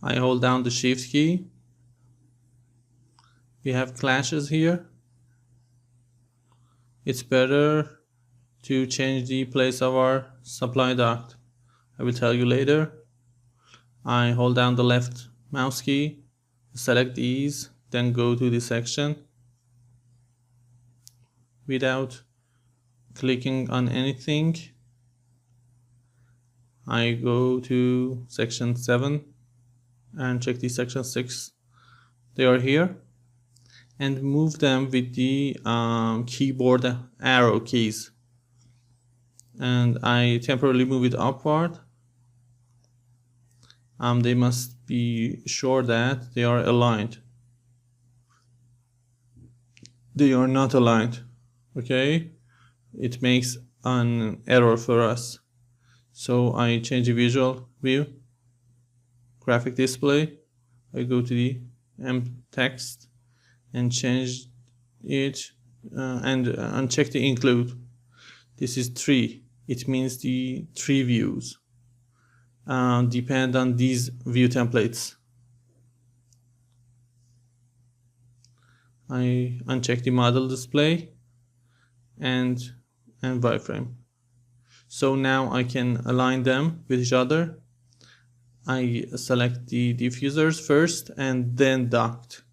I hold down the shift key. We have clashes here. It's better to change the place of our supply duct. I will tell you later. I hold down the left mouse key, select these, then go to this section. Without clicking on anything, I go to section 7 and check the section 6. They are here, and move them with the keyboard arrow keys. And I temporarily move it upward. They must be sure that they are aligned. They are not aligned. Okay, it makes an error for us. So I change the visual view, graphic display. I go to the text and change it and uncheck the include. This is 3. It means the 3 views depend on these view templates. I uncheck the model display and wireframe. So now I can align them with each other. I select the diffusers first and then duct.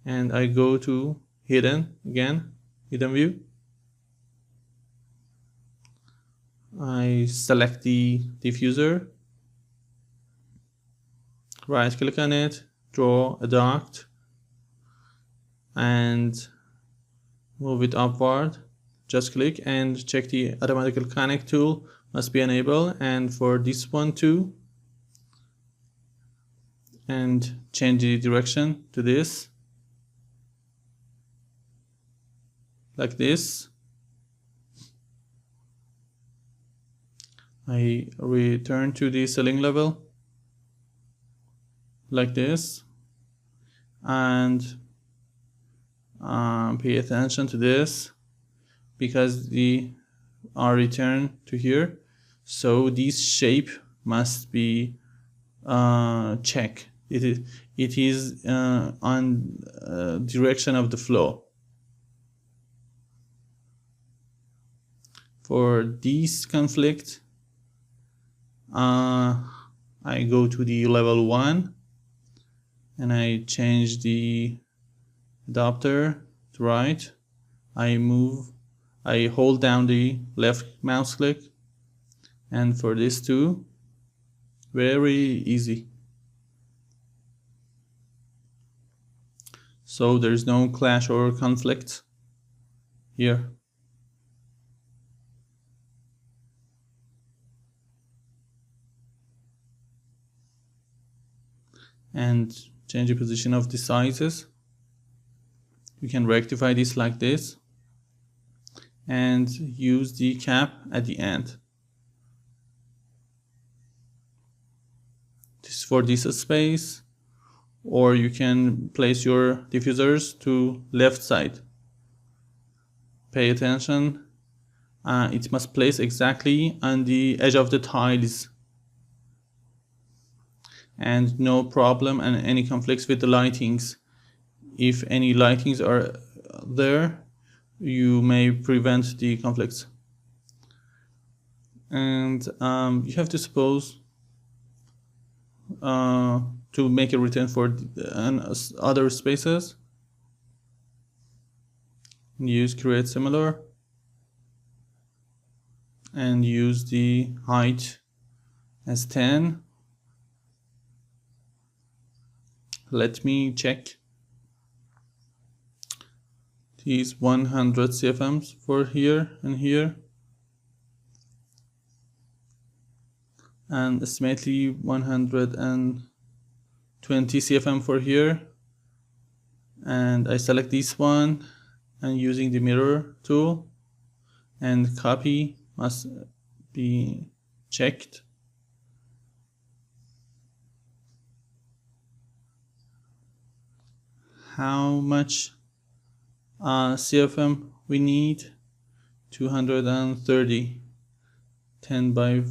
And I go to hidden again, hidden view. I select the diffuser, right click on it, draw a duct, and move it upward. Just click and check the automatic connect tool must be enabled, and for this one too, and change the direction to this, like this. I return to the ceiling level like this, and pay attention to this because the return to here, so this shape must be check. It is on direction of the flow. For this conflict, I go to the level 1 and I change the adapter to right. I hold down the left mouse click, and for this too, very easy. So there's no clash or conflict here. And change the position of the sizes. You can rectify this like this and use the cap at the end. This is for this space, or you can place your diffusers to left side. Pay attention, it must place exactly on the edge of the tiles, and no problem and any conflicts with the lightings. If any lightings are there, you may prevent the conflicts. And you have to suppose to make a return for other spaces. Use create similar and use the height as 10. Let me check. These 100 CFMs for here and here, and estimately 120 CFM for here. And I select this one and using the mirror tool, and copy must be checked. How much CFM we need? 230, 10 by